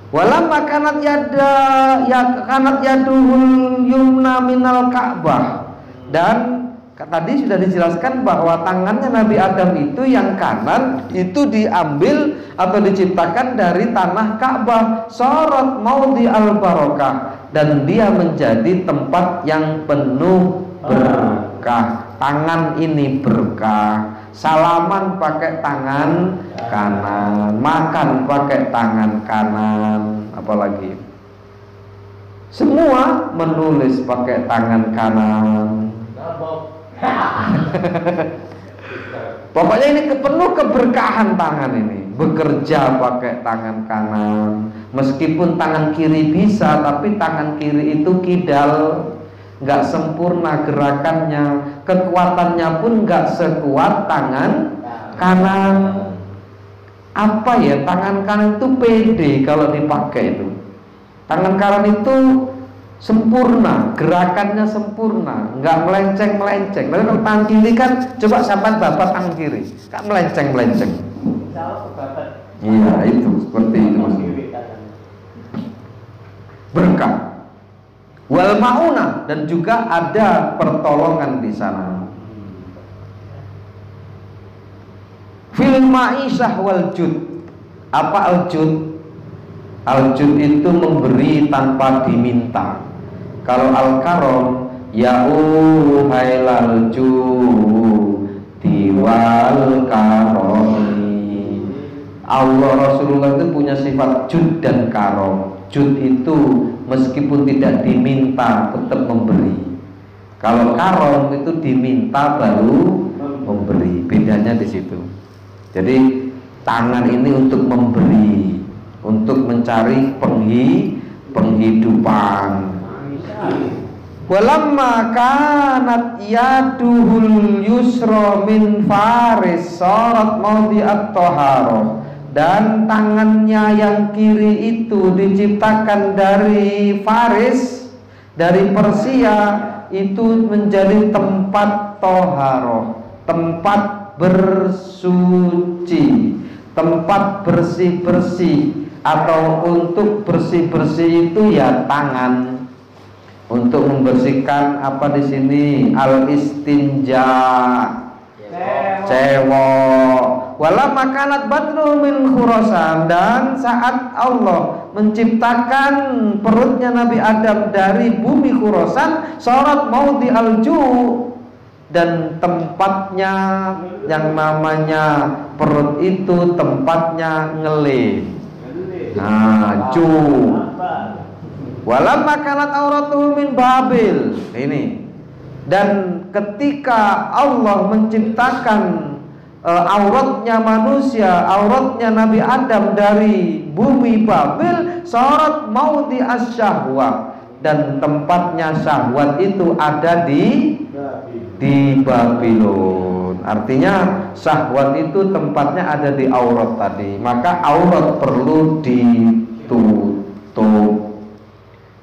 Walamma kanat kanat yaduhul yumna minal Ka'bah. Dan tadi sudah dijelaskan bahwa tangannya Nabi Adam itu yang kanan itu diambil atau diciptakan dari tanah Ka'bah, sorot maudhi al barokah, dan dia menjadi tempat yang penuh berkah. Tangan ini berkah. Salaman pakai tangan kanan, makan pakai tangan kanan, apalagi semua menulis pakai tangan kanan. Pokoknya ini penuh keberkahan tangan ini. Bekerja pakai tangan kanan, meskipun tangan kiri bisa, tapi tangan kiri itu kidal, nggak sempurna gerakannya, kekuatannya pun nggak sekuat tangan kanan. Apa ya, tangan kanan itu pede kalau dipakai itu. Tangan kanan itu sempurna, gerakannya sempurna, nggak melenceng-melenceng. Tapi kalau tangan kiri kan, coba sampai bapak tangan kiri, nggak melenceng-melenceng. Iya, itu seperti itu maksudnya. Berkah. Wal maunah, dan juga ada pertolongan di sana. Fil ma'isyah wal jud. Apa al jud? Al jud itu memberi tanpa diminta. Kalau al karom, ya'uhailal judi wal karomi. Allah Rasulullah itu punya sifat jud dan karom. Jud itu meskipun tidak diminta tetap memberi. Kalau karom itu diminta baru memberi. Bedanya di situ. Jadi tangan ini untuk memberi, untuk mencari penghidupan. Walamma kanat yaduhul yusra min faris sarat maudhi'at thaharah. Dan tangannya yang kiri itu diciptakan dari Faris, dari Persia, itu menjadi tempat toharoh, tempat bersuci, tempat bersih-bersih. Atau untuk bersih-bersih itu ya tangan, untuk membersihkan apa di sini, al-istinja, cewek. Wala makanat batnu min Khurasan. Dan saat Allah menciptakan perutnya Nabi Adam dari bumi Khurasan, sorot maudhi alju, dan tempatnya yang namanya perut itu tempatnya ngele. Nah, ju. Wala makanat auratuhu min Babil. Ini. Dan ketika Allah menciptakan auratnya manusia, auratnya Nabi Adam dari bumi Babil, sorot maudhi asyahwah, dan tempatnya syahwat itu ada di Babylon. Artinya syahwat itu tempatnya ada di aurat tadi. Maka aurat perlu ditutup.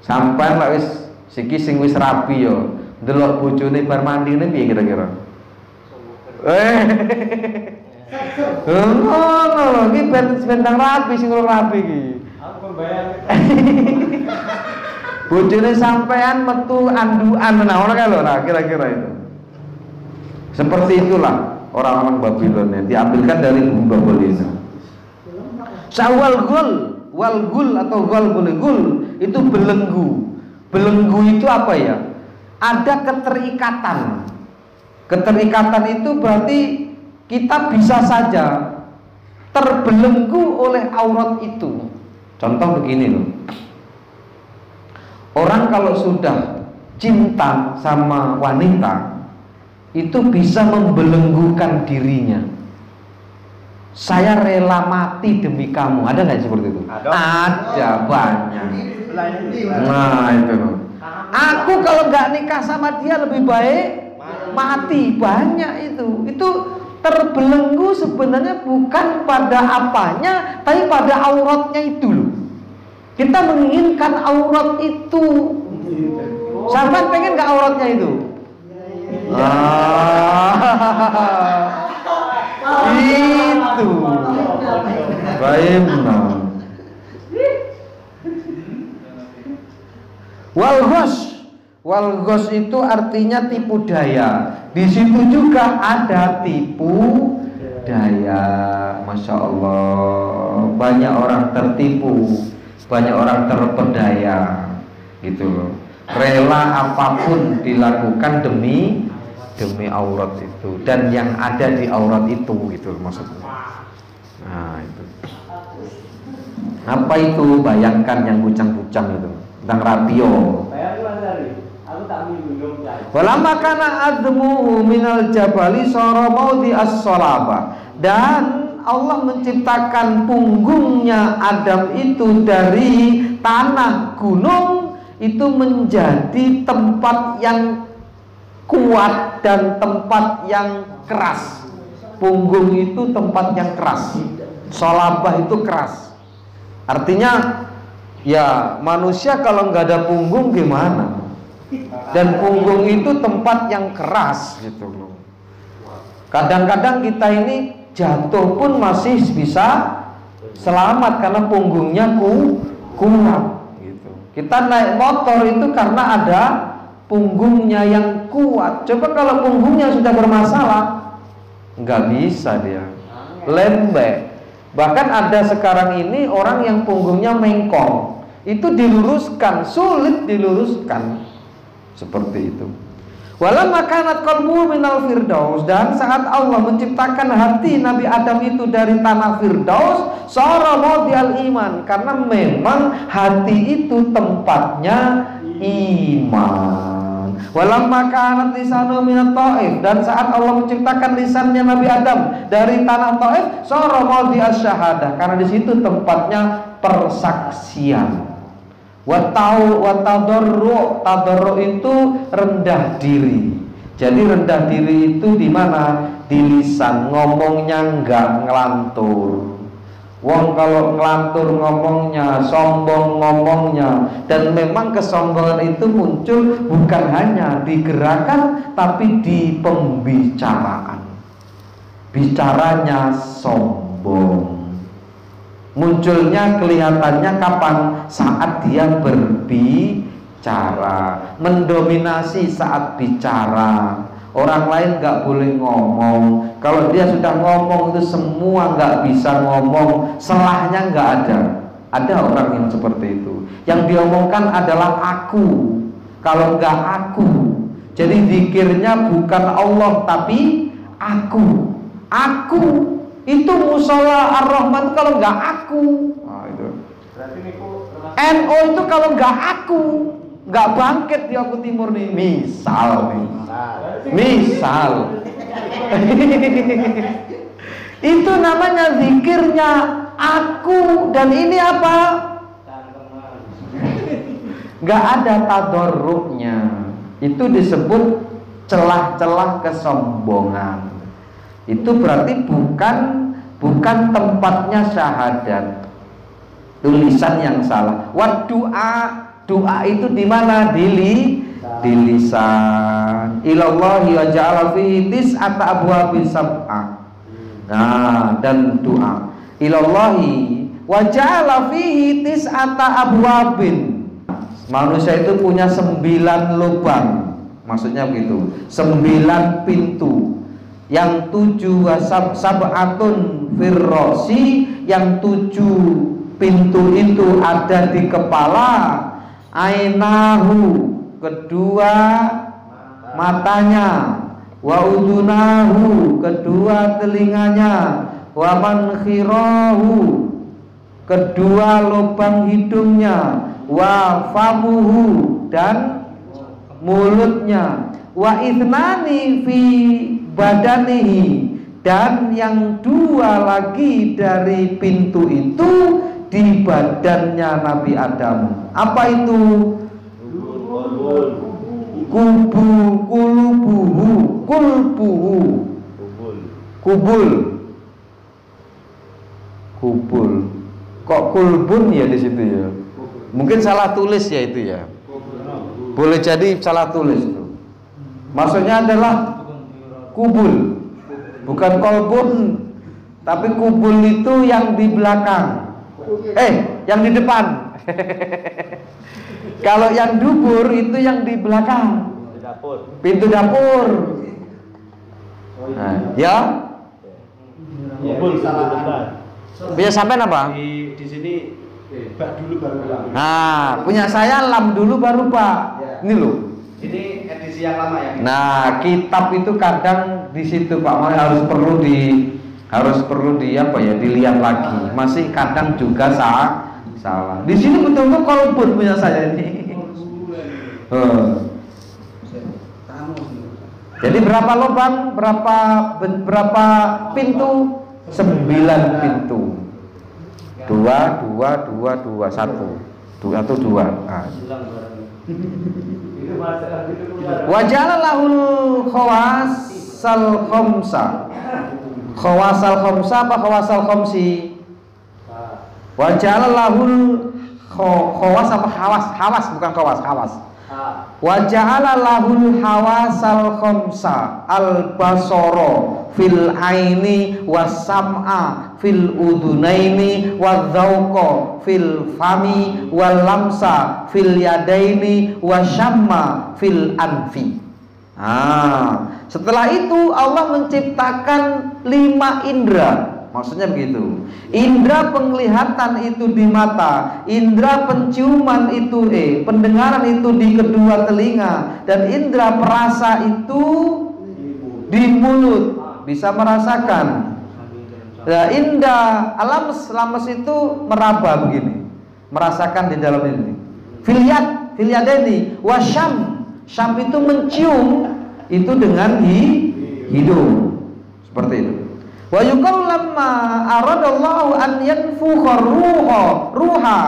Sampai lah wis siki sing wis rapi yo, delok bojone bar mandine piye kira-kira? Ngono lho, iki bentang rapi sing rapi iki. Aku bayang. Bojone sampean metu andukan nah ora kalau nah kira-kira itu. Seperti itulah orang-orang Babylon yang diambilkan dari bumi Babel itu. Sawal gul atau gul itu belenggu. Belenggu itu apa ya? Ada keterikatan. Keterikatan itu berarti kita bisa saja terbelenggu oleh aurat itu. Contoh begini loh. Orang kalau sudah cinta sama wanita itu bisa membelenggukan dirinya. Saya rela mati demi kamu. Ada nggak seperti itu? Ada banyak. Nah itu. Aku kalau nggak nikah sama dia lebih baik mati. Banyak itu. Itu terbelenggu sebenarnya bukan pada apanya, tapi pada auratnya itu loh. Kita menginginkan aurat itu. Sampai pengen nggak auratnya itu? Itu. Baik. Wal ghos itu artinya tipu daya. Di situ juga ada tipu daya. Masya Allah, banyak orang tertipu, banyak orang terpedaya, gitu loh. Rela apapun dilakukan demi aurat itu dan yang ada di aurat itu, gitu maksudnya. Nah itu. Apa itu? Bayangkan yang bucang-bucang itu tentang radio. Walamma kana admuhu minal jabali sara maudi as-salaba. Dan Allah menciptakan punggungnya Adam itu dari tanah gunung, itu menjadi tempat yang kuat dan tempat yang keras. Punggung itu tempat yang keras. Salabah itu keras. Artinya ya manusia kalau nggak ada punggung gimana? Dan punggung itu tempat yang keras, gitu loh. Kadang-kadang kita ini jatuh pun masih bisa selamat karena punggungnya kuat, gitu. Kita naik motor itu karena ada punggungnya yang kuat. Coba kalau punggungnya sudah bermasalah, nggak bisa dia, lembek. Bahkan ada sekarang ini orang yang punggungnya mengkong, itu diluruskan, sulit diluruskan. Seperti itu. Walamma kanat qalbuhu minal firdaus, dan saat Allah menciptakan hati Nabi Adam itu dari tanah firdaus, sara mawdi'al iman, karena memang hati itu tempatnya iman. Walamma kanat lisanu minat Taif, dan saat Allah menciptakan lisannya Nabi Adam dari tanah Taif, sara mawdi'as syahadah, karena di situ tempatnya persaksian. Tadarru itu rendah diri. Jadi rendah diri itu di mana? Di lisan, ngomongnya enggak ngelantur. Wong kalau ngelantur ngomongnya, sombong ngomongnya, dan memang kesombongan itu muncul bukan hanya di gerakan tapi di pembicaraan. Bicaranya sombong. Munculnya kelihatannya kapan? Saat dia berbicara, mendominasi saat bicara. Orang lain nggak boleh ngomong. Kalau dia sudah ngomong itu semua nggak bisa ngomong, selahnya nggak ada. Ada orang yang seperti itu. Yang diomongkan adalah aku. Kalau nggak aku, jadi zikirnya bukan Allah tapi aku. Aku. Itu musola Ar-Rahman kalau nggak aku. Nah, itu. NO itu kalau nggak aku, nggak bangkit di Aku Timur nih. Misal. Itu namanya zikirnya aku. Dan ini apa? Nggak ada tadarruknya. Itu disebut celah-celah kesombongan. Itu berarti bukan tempatnya syahadat. Tulisan yang salah. Doa itu di mana? Di lisan. Ilallahi wa ja'ala fihi tis'ata abwabin sab'a. Nah, dan doa. Ilallahi wa ja'ala fihi tis'ata abwabin. Manusia itu punya 9 lubang. Maksudnya begitu. 9 pintu. Yang 7 sab'atun firrosi, yang 7 pintu itu ada di kepala. Ainahu, kedua matanya. Wa udunahu, kedua telinganya. Wa mankhirahu, kedua lubang hidungnya. Wa famuhu, dan mulutnya. Wa ithnani fi badanihi, dan yang 2 lagi dari pintu itu di badannya Nabi Adam. Apa itu? Kubul. Kok kulbun ya di situ ya? Mungkin salah tulis ya itu ya. Boleh jadi salah tulis itu. Maksudnya adalah kubul, bukan kolbun, tapi kubul itu yang di belakang, yang di depan. Kalau yang dubur itu yang di belakang. Pintu dapur. Nah, ya. Punya sampean apa? Di sini bak dulu baru lam. Nah, punya saya lam dulu baru bak. Ini loh. Ini edisi yang lama ya. Nah, kitab itu kadang di situ Pak Mal harus perlu di apa ya, dilihat lagi. Masih kadang juga salah. Di sini betul-betul kolbun punya saya ini. Jadi berapa lubang? Berapa pintu? 9 pintu. 2, 1 atau 2. Nah. Wajalalahul khawasal khamsa. Khawasal khamsa apa khawasal khamsi? Wajalalahul khawas apa hawas bukan khawas. Wajalalahul hawasal khamsa al basara fil aini wasam'a fil udunaini wadzauqa fil fami wal lamsa fil yadaini wasyamma fil anfi. Setelah itu Allah menciptakan 5 indera. Maksudnya begitu. Indera penglihatan itu di mata, indera penciuman itu pendengaran itu di kedua telinga, dan indera perasa itu di mulut, bisa merasakan. Nah, indah lames itu meraba begini, merasakan di dalam ini. Filyadeni wasyam, syam itu mencium itu dengan hidung, seperti itu. Wa yuqal lamma aradallahu an yanfukha ruha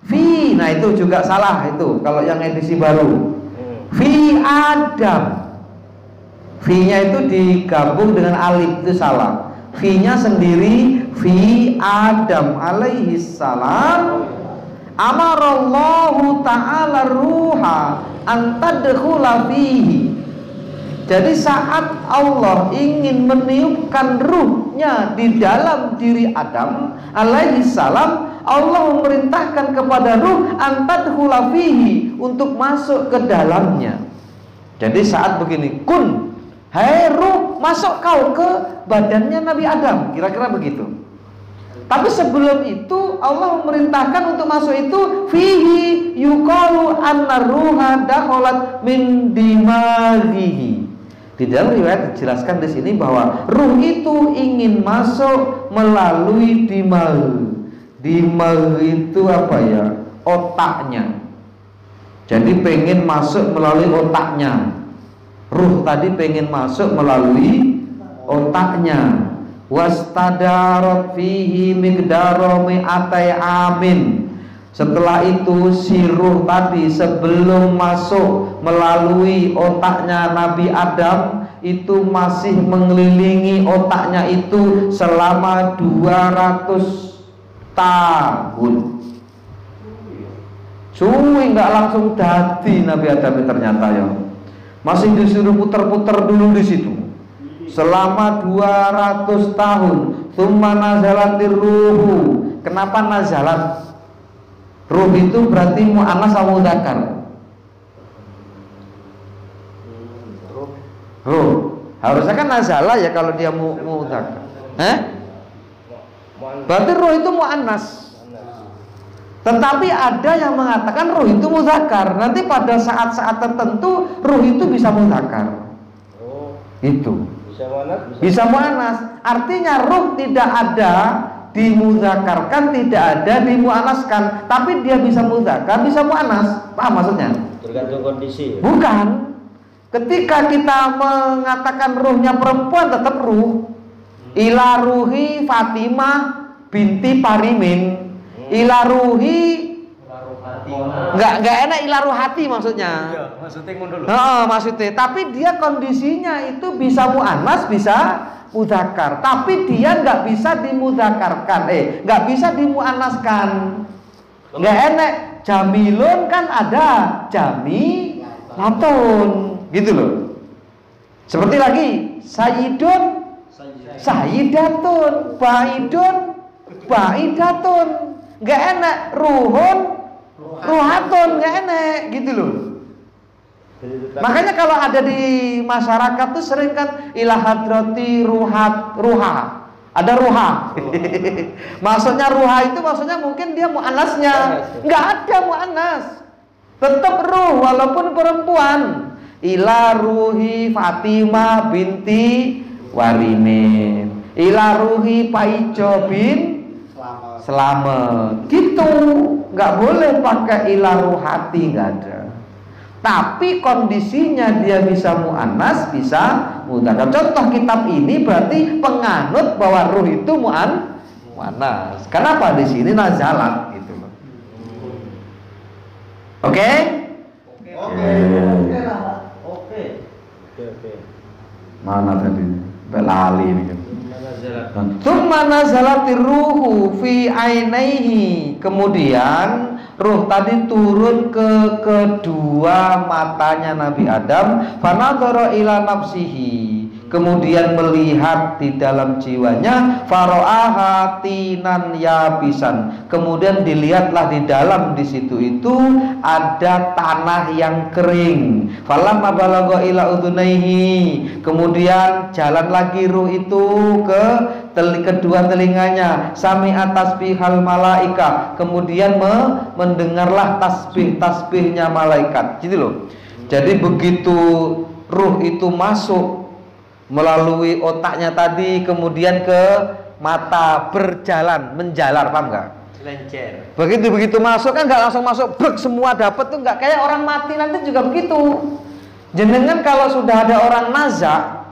fi. Nah, itu juga salah itu kalau yang edisi baru. Fi Adam. Fi-nya itu digabung dengan alif, itu salah. Fi-nya sendiri fi Adam alaihi salam. Amarallahu ta'ala ruha an tadkhula fihi. Jadi saat Allah ingin meniupkan ruhnya di dalam diri Adam alaihi salam, Allah memerintahkan kepada ruh antadkhula fihi, untuk masuk ke dalamnya. Jadi saat begini, kun, hai ruh, masuk kau ke badannya Nabi Adam, kira-kira begitu. Tapi sebelum itu Allah memerintahkan untuk masuk itu fihi yuqalu anna ruha dakhalat min dimaghihi. Di dalam riwayat dijelaskan di sini bahwa ruh itu ingin masuk melalui dimagh. Dimagh itu apa ya? Otaknya. Jadi pengen masuk melalui otaknya. Ruh tadi pengen masuk melalui otaknya. Wastadarat fihi miqdara mi'atai amin. Setelah itu si ruh tadi sebelum masuk melalui otaknya Nabi Adam itu masih mengelilingi otaknya itu selama 200 tahun. Suwi nggak langsung dadi Nabi Adam ternyata ya. Masih disuruh putar-putar dulu di situ. Selama 200 tahun. Tsumma nazalatir ruhu. Kenapa nazalat? Ruh itu berarti mu'annas atau mudzakar? Ruh. Harusnya kan nazala ya kalau dia mudzakar. Berarti ruh itu mu'annas. Tetapi ada yang mengatakan ruh itu mudzakar. Nanti pada saat-saat tertentu ruh itu bisa mudzakar. Itu. Bisa mu'annas. Artinya ruh tidak ada dimudzakarkan, tidak ada dimu'anaskan, tapi dia bisa mudzakar, bisa mu'anas. Paham maksudnya? Tergantung kondisi. Bukan. Ketika kita mengatakan ruhnya perempuan tetap ruh. Ila ruhi Fatimah binti Parimin. Ila ruhi Enggak enak ila ruhati maksudnya. Iya, maksudnya dulu. Maksudnya, tapi dia kondisinya itu bisa mu'anas, bisa mudzakar, tapi dia nggak bisa dimudzakarkan, nggak bisa dimu'anaskan. Nggak enak. Jamilun kan ada jamilatun, gitu loh. Seperti lagi sayyidun, sayyidatun, baidun, baidatun. Nggak enak. Ruhun, ruhatun, nggak enek gitu loh. Makanya kalau ada di masyarakat tuh sering kan ila hadrati ruha. Ada ruha. Maksudnya ruha itu maksudnya mungkin dia muannasnya. Enggak ada muannas. Tetap ruh walaupun perempuan. Ila ruhi Fatimah binti Warinin. Ila ruhi Paijo bin Slamet. Gitu. Enggak boleh pakai ila ruhati, enggak ada. Tapi kondisinya dia bisa mu'annas, bisa mudzakkar. Contoh kitab ini berarti penganut bahwa ruh itu mu'annas. Kenapa di sini nazalat gitu loh. Oke? Oke. Mana tadi? Belali ini. Tsumma nazalatir ruhu fi ainaihi. Kemudian ruh tadi turun ke kedua matanya Nabi Adam, fanadzara ila nafsihi, kemudian melihat di dalam jiwanya, faro'aha tinan yabisan, kemudian dilihatlah di dalam di situ itu ada tanah yang kering. Falamma balagha ila udhunaihi, kemudian jalan lagi ruh itu ke kedua telinganya, sami atas bihal malaika, kemudian mendengarlah tasbihnya malaikat. Gitu loh. Jadi begitu ruh itu masuk melalui otaknya tadi, kemudian ke mata, berjalan, menjalar, paham nggak? Lencer. Begitu masuk kan nggak langsung masuk, brek semua dapat tuh, nggak kayak orang mati nanti juga begitu. Jenengan kalau sudah ada orang nazak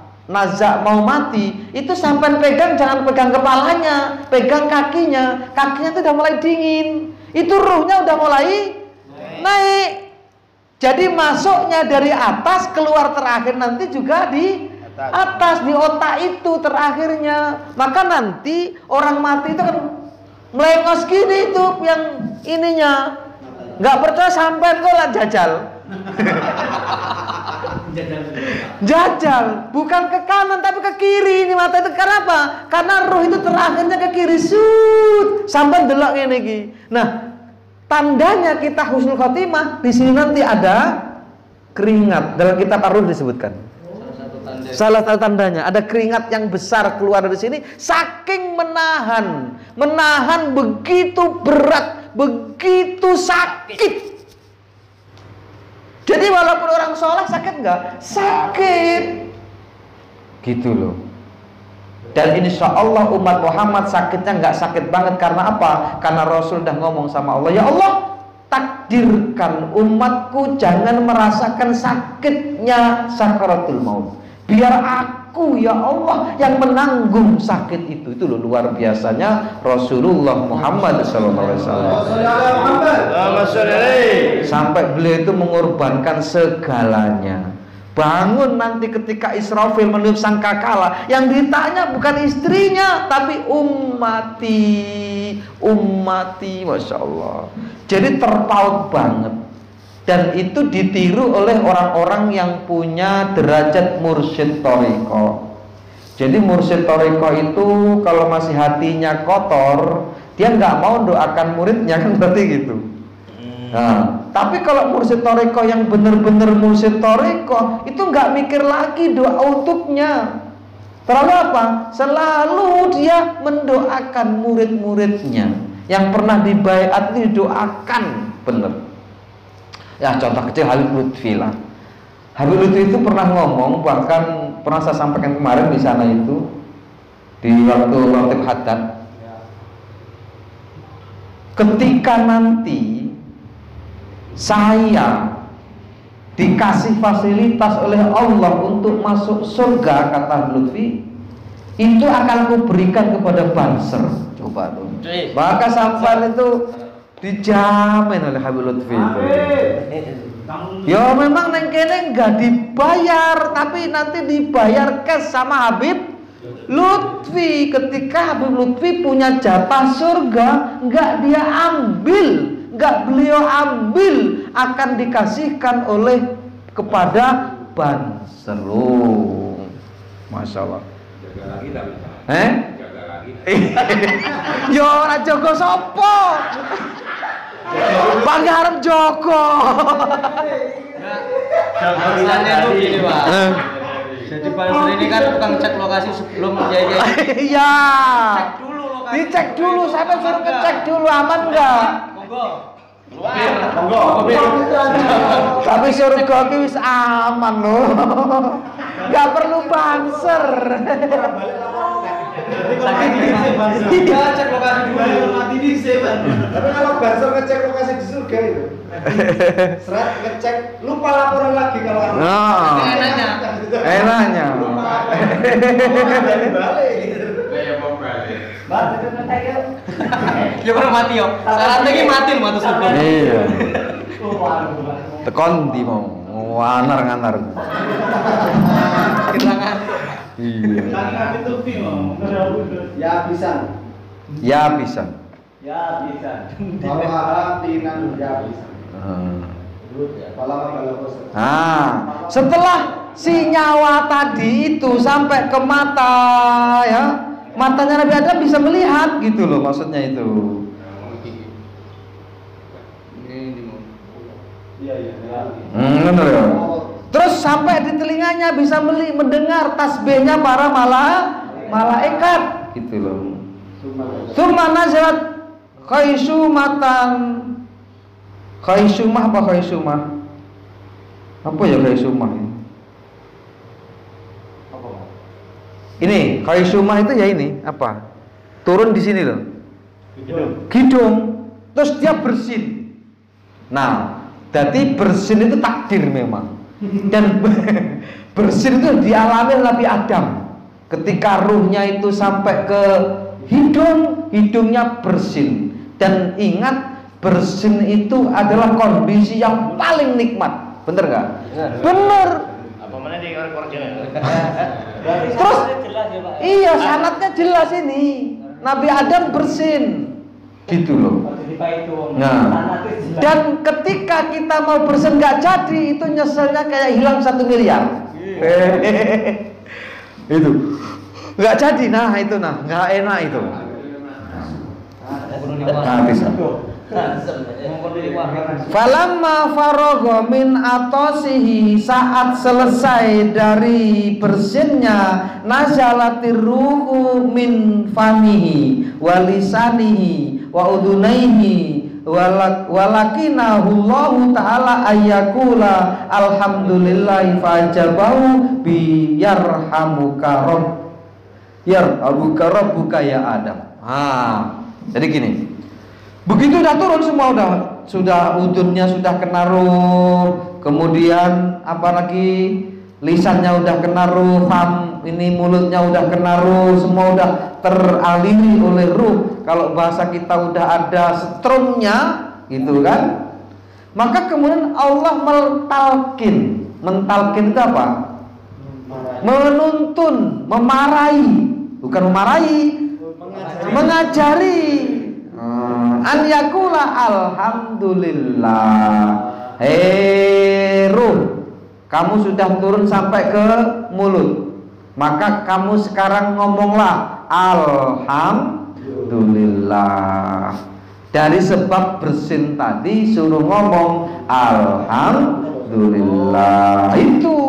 mau mati, itu sampai pegang, jangan pegang kepalanya, pegang kakinya itu udah mulai dingin, itu ruhnya udah mulai naik. Jadi masuknya dari atas, keluar terakhir nanti juga di atas, di otak itu terakhirnya. Maka nanti orang mati itu kan melengos gini itu yang ininya. Nggak percaya sampai kok lah jajal. Jajal, bukan ke kanan tapi ke kiri ini mata itu. Kenapa? Karena ruh itu terakhirnya ke kiri, sampai delok ini iki. Nah, tandanya kita husnul khotimah di sini nanti ada keringat. Dalam kitab Ar-Ruh disebutkan. Salah satu tandanya ada keringat yang besar keluar dari sini, saking menahan begitu berat, begitu sakit. Jadi walaupun orang sholat sakit nggak? Sakit. Gitu loh. Dan insya Allah umat Muhammad sakitnya nggak sakit banget. Karena apa? Karena Rasul udah ngomong sama Allah, ya Allah, takdirkan umatku jangan merasakan sakitnya sakaratul maut. Biar aku ya Allah yang menanggung sakit itu. Itu loh luar biasanya Rasulullah Muhammad SAW. Sampai beliau itu mengorbankan segalanya. Bangun nanti ketika Israfil meniup sangkakala, yang ditanya bukan istrinya tapi ummati, Masya Allah. Jadi terpaut banget. Dan itu ditiru oleh orang-orang yang punya derajat mursyid thariqah. Jadi mursyid thariqah itu kalau masih hatinya kotor, dia nggak mau doakan muridnya, kan berarti gitu. Nah, tapi kalau mursyid thariqah yang benar-benar mursyid thariqah itu nggak mikir lagi doa untuknya. Terlalu apa? Selalu dia mendoakan murid-muridnya yang pernah dibaiat didoakan benar. Ya contoh kecil Habib Lutfi lah. Habib Lutfi itu pernah ngomong, bahkan pernah saya sampaikan kemarin di sana itu di waktu Ratib Haddad. Ketika nanti saya dikasih fasilitas oleh Allah untuk masuk surga, kata Habib Lutfi, itu akan kuberikan kepada Banser. Coba tuh. Maka sampai itu dijamin oleh Habib Lutfi itu. Ya memang neng kene nggak dibayar, tapi nanti dibayar cash sama Habib Lutfi. Ketika Habib Lutfi punya jatah surga, nggak dia ambil, nggak beliau ambil, akan dikasihkan oleh kepada Banser. Masya Allah. Yo ora jaga sapa? ngarep Joko. Alasannya tuh gini, Pak. Jadi Pak Yusri ini kan tukang cek lokasi sebelum menjadi. Iya. Cek dulu lokasi. Dicek dulu, siapa suruh ngecek dulu aman enggak? Monggo. Tapi surga ki wis aman loh. Enggak perlu banser. Iya, cek lokasi dulu. Mati di seven. Tapi kalau banser ngecek lokasi di surga itu, serat ngecek, lupa laporan lagi kalau Nah. Enaknya. Ya baru mati yo. Syaratnya ki mati lho matu surga. Iya. Tekon ndi mau ngantar. Kelangan. Iya. ya bisa. Ya bisa. Kalau haram tinan ya bisa. Setelah si nyawa tadi itu sampai ke mata ya, matanya Nabi Adam bisa melihat gitu loh maksudnya itu. Benar ya. Terus sampai di telinganya bisa mendengar tasbihnya para malaikat gitu loh. Tsumma nazalat Khaisumah apa Khaisumah? Apa ya Khaisumah ini? Ini Khaisumah itu ya ini apa? Turun di sini loh. Hidung. Terus dia bersin. Nah, jadi bersin itu takdir memang. Dan bersin itu dialami Nabi Adam. Ketika ruhnya itu sampai ke hidungnya bersin. Dan ingat, bersin itu adalah kondisi yang paling nikmat. Bener nggak? Bener. Apa mana di korek-koreknya? Terus iya sanadnya jelas ini. Nabi Adam bersin gitu loh. Nah, dan ketika kita mau bersin nggak jadi, itu nyeselnya kayak hilang 1 miliar. Itu nggak jadi, itu nggak enak itu. Nah, bisa. Falamma faragha min atosihi, saat selesai dari bersinnya, nazalatir ruhu min famihi walisanihi wa udunaihi walakinahu Allah ta'ala ayyakula alhamdulillahi fajabahu bi yarhamuka rabbuka ya Adam. Jadi gini, begitu udah turun semua, sudah udunnya sudah kena ruh, kemudian apalagi lisannya udah kena ruh, ini mulutnya udah kena ruh, semua udah teraliri oleh ruh. Kalau bahasa kita udah ada setrumnya, gitu kan? Maka kemudian Allah mentalkin itu apa? Menuntun, memarahi, bukan memarahi, mengajari. An yakula alhamdulillah. Ruh, kamu sudah turun sampai ke mulut, maka kamu sekarang ngomonglah alhamdulillah. Dari sebab bersin tadi suruh ngomong alhamdulillah. Itu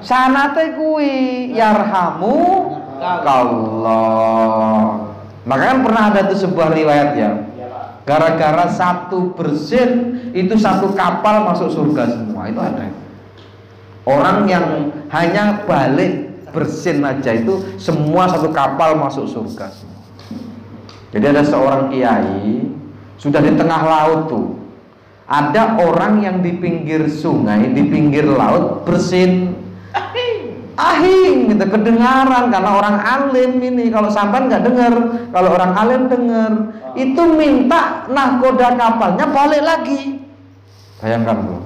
sanate kuwi yarhamu kallah. Maka kan pernah ada tuh sebuah riwayat ya, gara-gara satu bersin itu satu kapal masuk surga semua. Itu ada orang yang hanya balik bersin aja itu semua satu kapal masuk surga semua. Jadi ada seorang kiai sudah di tengah laut tuh, ada orang yang di pinggir sungai, di pinggir laut bersin ahing gitu, kedengaran karena orang alim ini. Kalau sampan nggak dengar, kalau orang alim dengar. Itu minta nahkoda kapalnya balik lagi. Bayangkan bro,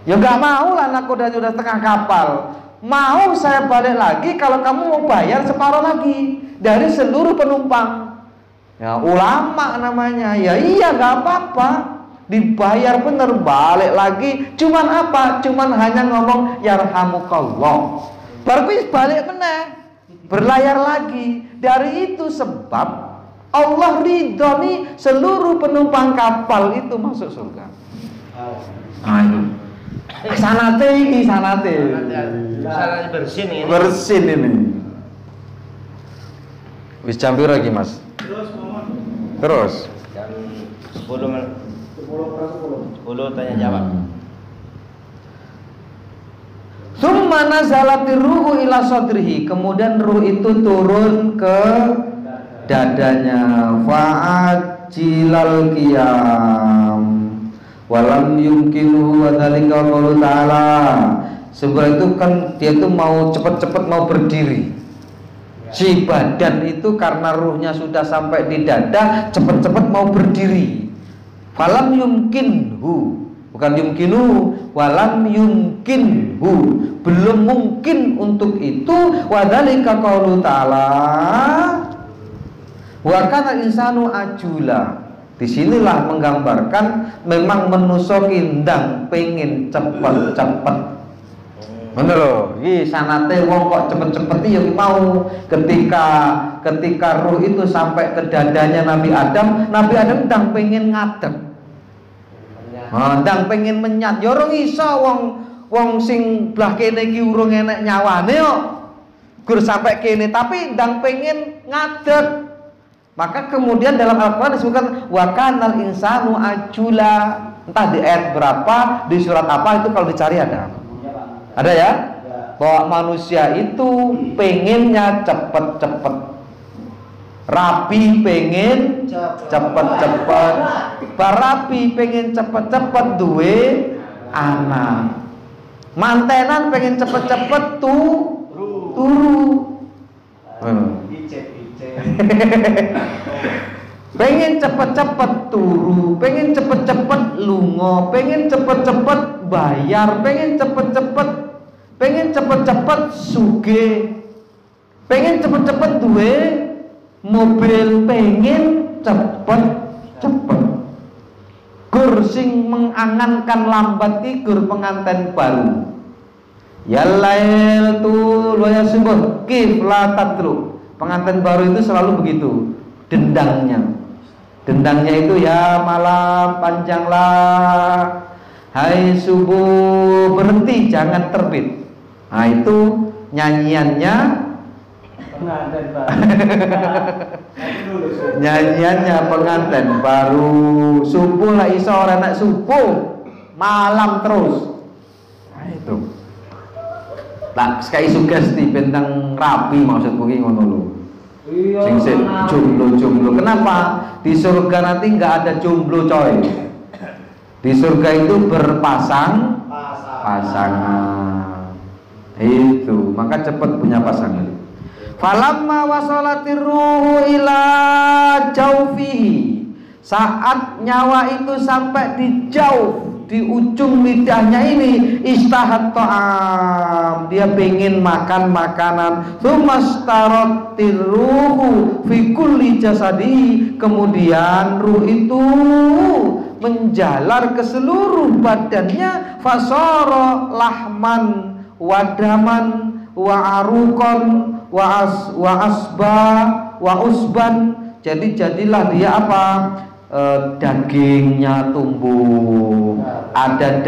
ya nggak mau lah, nahkoda sudah tengah kapal. Mau saya balik lagi kalau kamu mau bayar separuh lagi dari seluruh penumpang. Ya ulama namanya, ya iya nggak apa-apa, dibayar bener, balik lagi. Cuman apa? Cuman hanya ngomong yarhamukallah. Baru balik meneh, berlayar lagi. Dari itu sebab Allah ridho nih seluruh penumpang kapal itu masuk surga. Nah itu sanate ini sanate bersin ini. bersin ini. Wis jam piro iki Mas? Terus Jam 10 tanya jawab. Summa nazalatir ruhu ila sadrihi, kemudian ruh itu turun ke dadanya. Fa'ajilal qiyam walam yumkinuhu wa dzalika qaulu ta'ala. Sebab itu kan dia itu mau cepat-cepat mau berdiri. Si badan itu karena ruhnya sudah sampai di dada, cepat-cepat mau berdiri. Falam yumkinhu, bukan yumkinu, walam yumkinhu, belum mungkin untuk itu. Wadzalika qaulu ta'ala wa kana insanu ajula. Disinilah menggambarkan memang manusia kindang pengen cepet-cepet. Bener loh, iki sanate wong kok cepet-cepet ya mau. Ketika ruh itu sampai ke dadanya Nabi Adam ndang pengen ngadeg. Ndang pengen menyat. Ya ora iso wong sing belah kene iki urung enek nyawane kok. Gur sampai kene tapi ndang pengen ngadeg. Maka kemudian dalam Al-Qur'an disebutkan wa kanal insanu ajula. Entah di ayat berapa, di surat apa itu kalau dicari ada. Ada ya? Bahwa manusia itu pengennya cepet-cepet, rapi pengen cepet-cepet, barapi pengen cepet-cepet duwe anak, mantenan pengen cepet-cepet turu. Pengen cepet-cepet turu, pengen cepet-cepet lungo, pengen cepet-cepet bayar, pengen cepet-cepet suge, pengen cepet-cepet duwe mobil, pengen cepet-cepet. Gur sing mengangankan lambat ki gur penganten baru. Ya lail tul wa yasbuh kif la tadru. Pengantin baru itu selalu begitu, dendangnya itu ya malam panjanglah, hai subuh berhenti jangan terbit. Nah itu nyanyiannya nyanyiannya pengantin baru. Subuh lah iso ora enak subuh, malam terus. Nah itu tak sekali sugesti bentang rapi maksudku ki ngono lho. Sing jomblo. Kenapa? Di surga nanti nggak ada jomblo coy. Di surga itu pasangan. Itu, maka cepat punya pasangan. Falamma wasalatir ruhu ila jaufihi. Saat nyawa itu sampai di jauh, di ujung lidahnya ini, istahat ta'am, dia pengen makan makanan. Tsumastarattir ruhu fi kulli jasadi, kemudian ruh itu menjalar ke seluruh badannya. Fasara lahman wadaman wa arukon wa asba wa usban. Jadi jadilah dia apa? Dagingnya tumbuh, ada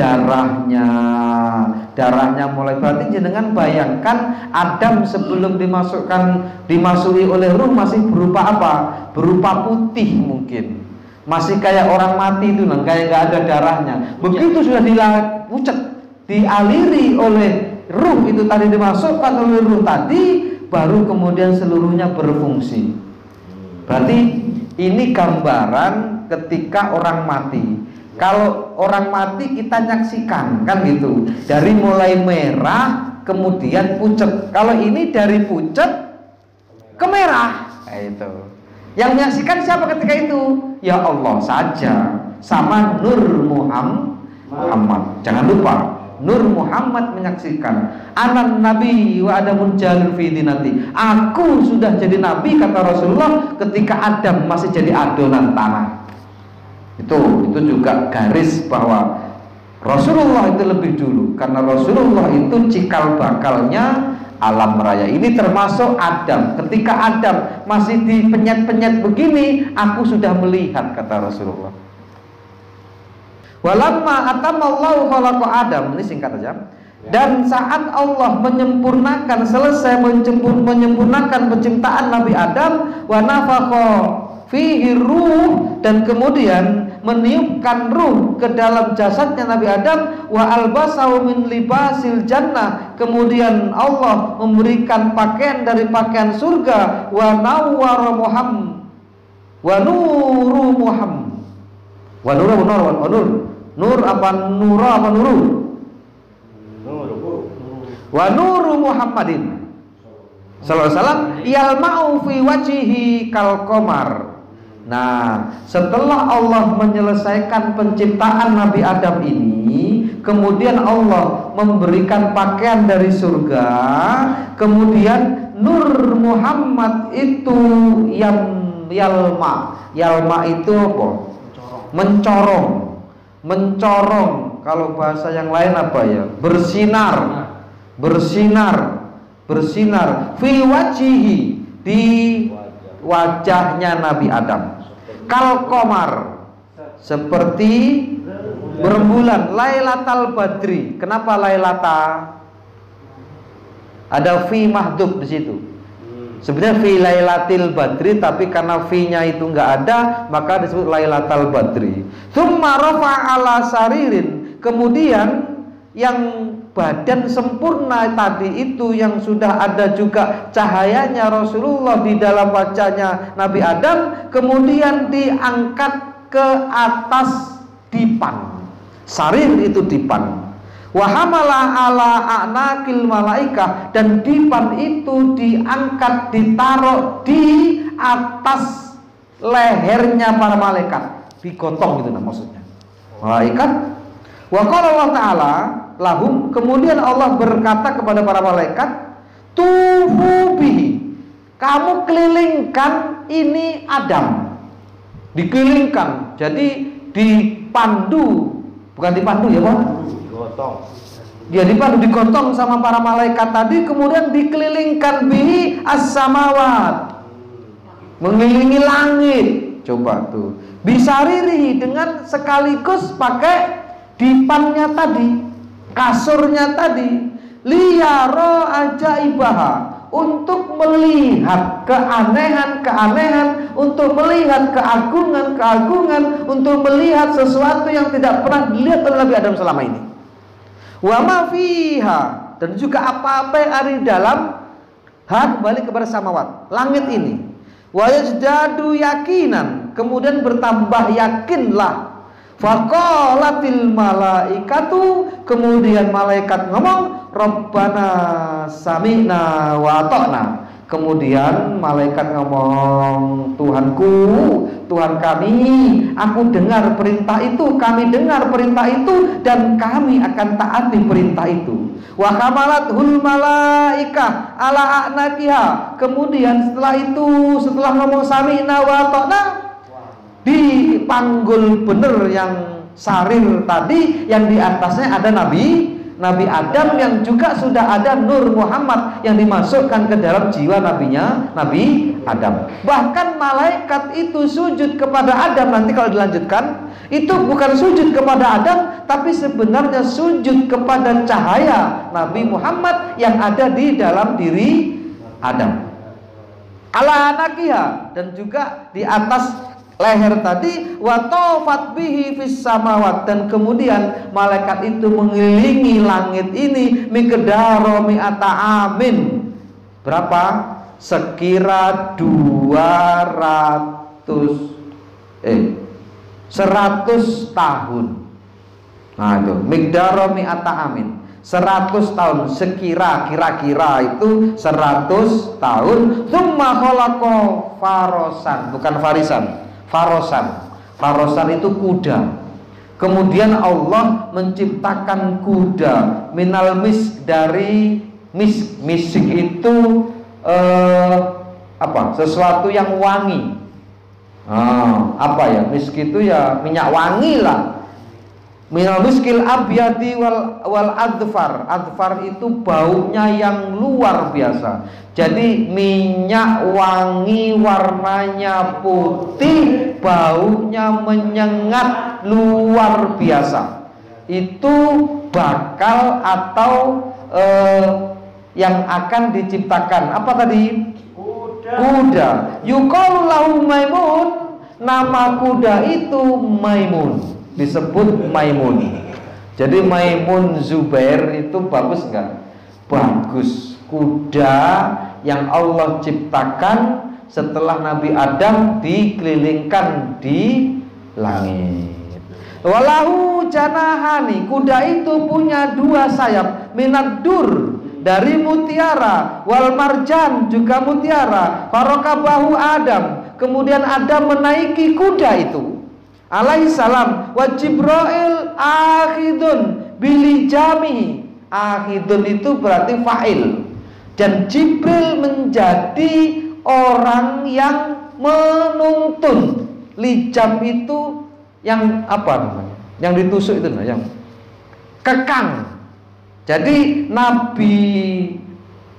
darahnya mulai. Berarti jenengan bayangkan Adam sebelum dimasuki oleh ruh masih berupa apa? Berupa putih mungkin, masih kayak orang mati itu kan, kayak nggak ada darahnya. Begitu sudah pucat, dialiri oleh ruh itu tadi, dimasukkan oleh ruh tadi, baru kemudian seluruhnya berfungsi. Berarti ini gambaran ketika orang mati. Kalau orang mati kita nyaksikan kan gitu, dari mulai merah kemudian pucat. Kalau ini dari pucat ke merah, itu. Yang menyaksikan siapa ketika itu? Ya Allah saja, sama Nur Muhammad. Jangan lupa, Nur Muhammad menyaksikan. Anan Nabi wa Adamun jalul fi dinati. Aku sudah jadi nabi, kata Rasulullah, ketika Adam masih jadi adonan tanah. Itu juga garis bahwa Rasulullah itu lebih dulu, karena Rasulullah itu cikal bakalnya alam raya. Ini termasuk Adam. Ketika Adam masih dipenyet-penyet begini, aku sudah melihat, kata Rasulullah. Walamma atamallahu khalaqa Adam, ini singkat aja. Dan saat Allah menyempurnakan, selesai menyempurnakan penciptaan Nabi Adam, wa nafakha fihi ruh, dan kemudian meniupkan ruh ke dalam jasadnya Nabi Adam, wa albasahu min libasil jannah, kemudian Allah memberikan pakaian dari pakaian surga, wa nawwara Muhammad wa nuru Muhammad wa nur apa nura apa nuru wa nuru Muhammadin sallallahu alaihi wasallam yalma'u fi wajhihi kal qamar. Nah, setelah Allah menyelesaikan penciptaan Nabi Adam ini, kemudian Allah memberikan pakaian dari surga, kemudian nur Muhammad itu yalma itu apa? Mencorong. Kalau bahasa yang lain apa ya? Bersinar fi wajhihi, di wajahnya Nabi Adam, kal qamar, seperti berembulan, lailatal badri. Kenapa lailata? Ada fi mahdhuf di situ. Sebenarnya fi lailatil badri, tapi karena fi-nya itu enggak ada, maka disebut lailatal badri. Tsumma rafa'a ala saririn, kemudian yang badan sempurna tadi itu, yang sudah ada juga cahayanya Rasulullah di dalam wajahnya Nabi Adam, kemudian diangkat ke atas dipan. Sarir itu dipan. Wa hamala ala a'naqil malaikah, dan dipan itu diangkat, ditaruh di atas lehernya para malaikat, digotong gitu, nah maksudnya malaikat. Wa qala Allah Ta'ala lahum, kemudian Allah berkata kepada para malaikat, tufu bihi, kamu kelilingkan ini Adam, dikelilingkan, jadi dipandu, bukan dipandu ya Pak? Digotong. Ya dipandu, digotong sama para malaikat tadi, kemudian dikelilingkan bihi as-samawat, mengelilingi langit. Coba tuh, bisaririhi, dengan sekaligus pakai dipannya tadi, kasurnya tadi, liyaro ajaibaha, untuk melihat keanehan-keanehan, untuk melihat keagungan-keagungan, untuk melihat sesuatu yang tidak pernah dilihat oleh Nabi Adam selama ini. Wa ma fiha, dan juga apa-apa yang ada di dalam, kembali kepada samawat, langit ini. Wa yazdadu yakinan, kemudian bertambah yakinlah. Faqalatil malaikatu, kemudian malaikat ngomong, Rabbana sami'na wa ata'na. Kemudian malaikat ngomong, Tuhanku, Tuhan kami, aku dengar perintah itu, kami dengar perintah itu, dan kami akan taati perintah itu. Wa hamalathul malaikah ala a'naqiha, kemudian setelah itu, setelah ngomong sami'na wa ata'na, dipanggul bener yang sarir tadi, yang di atasnya ada Nabi Adam, yang juga sudah ada Nur Muhammad yang dimasukkan ke dalam jiwa nabinya Nabi Adam. Bahkan malaikat itu sujud kepada Adam. Nanti kalau dilanjutkan, itu bukan sujud kepada Adam, tapi sebenarnya sujud kepada cahaya Nabi Muhammad yang ada di dalam diri Adam. Ala anakiha, dan juga di atas leher tadi, wa tawfat bihi fis samawat, dan kemudian malaikat itu mengelilingi langit ini miqdaro mi'ata amin. Berapa? Sekira 100 tahun. Nah itu miqdaro mi'ata amin, 100 tahun, kira-kira itu 100 tahun. Tsumma khalaqa farosan, bukan farisan, Farosan itu kuda. Kemudian Allah menciptakan kuda minal misk, dari misik itu sesuatu yang wangi. Misk itu ya minyak wangi lah. Minal muskil abyadi wal adfar. Adfar itu baunya yang luar biasa. Jadi minyak wangi warnanya putih, baunya menyengat luar biasa. Itu bakal atau yang akan diciptakan. Apa tadi? Kuda. Yuqalu lahu Maimun. Nama kuda itu Maimun, disebut Maimun. Jadi Maimun Zubair itu bagus enggak? Bagus. Kuda yang Allah ciptakan setelah Nabi Adam dikelilingkan di langit. Walahu janahani. Kuda itu punya 2 sayap. Minadur, dari mutiara, wal marjan, juga mutiara. Farokabahu Adam. Kemudian Adam menaiki kuda itu alaihissalam. Wa Jibril akhidun bilijami. Akhidun itu berarti fa'il. Dan Jibril menjadi orang yang menuntun. Lijam itu yang apa namanya? Yang ditusuk itu, yang kekang. Jadi Nabi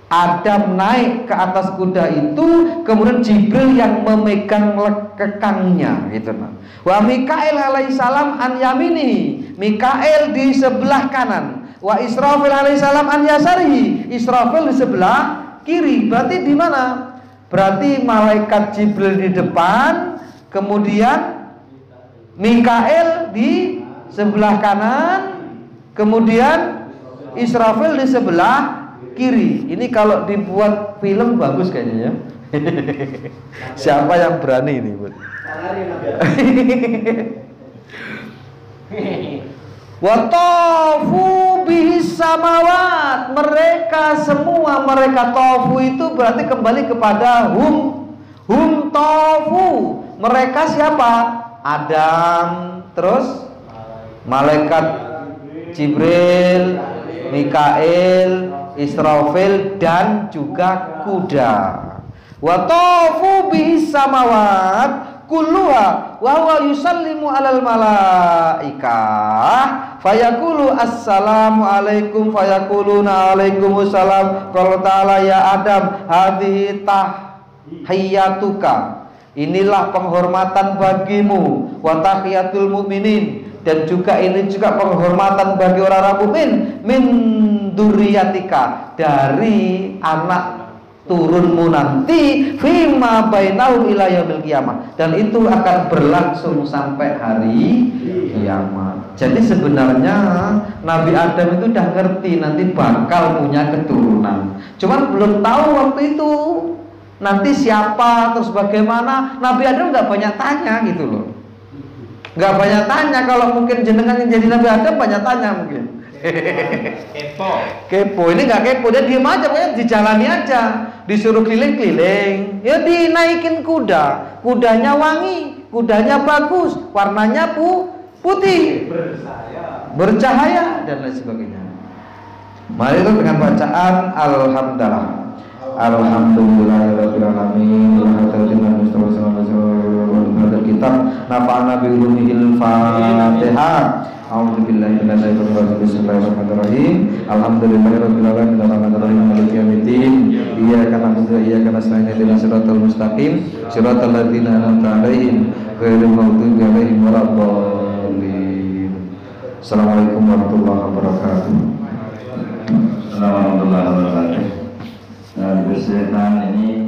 Adam naik ke atas kuda itu, kemudian Jibril yang memegang kekangnya, gitu. Wa Mikail alaihissalam an yamini. Mikail di sebelah kanan. Wa Israfil alaihissalam an yasarihi. Israfil di sebelah kiri. Berarti di mana? Berarti malaikat Jibril di depan, kemudian Mikail di sebelah kanan, kemudian Israfil di sebelah kiri. Ini kalau dibuat film bagus kayaknya ya. Siapa yang berani ini, Bud? Wa tafu bis samawat. Mereka semua, mereka tafu itu berarti kembali kepada hum tafu. Mereka siapa? Adam, terus malaikat Jibril, Mikail, Israfil, dan juga kuda. Wa tafu bis samawat kulluha wa huwa yusallimu alal malaikah fayaqulu assalamu alaikum fayaquluna alaikumussalam. Qala ta'ala ya Adam hadhihi tahiyyatuka. Inilah penghormatan bagimu, wa tahiyatul mukminin, dan juga ini juga penghormatan bagi orang-orang mukmin, min dzurriyyatika, dari anak turunmu nanti, fima bainahum ila yaumil qiyamah, dan itu akan berlangsung sampai hari kiamat. Jadi sebenarnya Nabi Adam itu udah ngerti nanti bakal punya keturunan, cuman belum tahu waktu itu nanti siapa, terus bagaimana. Nabi Adam nggak banyak tanya gitu loh, nggak banyak tanya. Kalau mungkin jenengan yang jadi Nabi Adam banyak tanya mungkin. Kepo. Ini nggak kepo, dia diem aja, pokoknya dijalani aja, disuruh keliling-keliling, ya dinaikin kuda, kudanya wangi, kudanya bagus, warnanya putih, bercahaya, dan lain sebagainya. Mari itu dengan bacaan alhamdulillah. Alhamdulillahirabbil alamin. Kitab nafa'ana bi ulumil Fatihah. A'udzubillahi minasyaitonir rajim. Bismillahirrahmanirrahim. Alhamdulillahirabbil alamin arrahmanirrahim maliki yaumiddin. Iyyaka na'budu wa iyyaka nasta'in ihdinas siratal mustaqim siratal ladzina an'amta 'alaihim ghairil maghdubi 'alaihim waladdallin. Assalamualaikum warahmatullahi wabarakatuh. Assalamualaikum warahmatullahi wabarakatuh. Nah, ini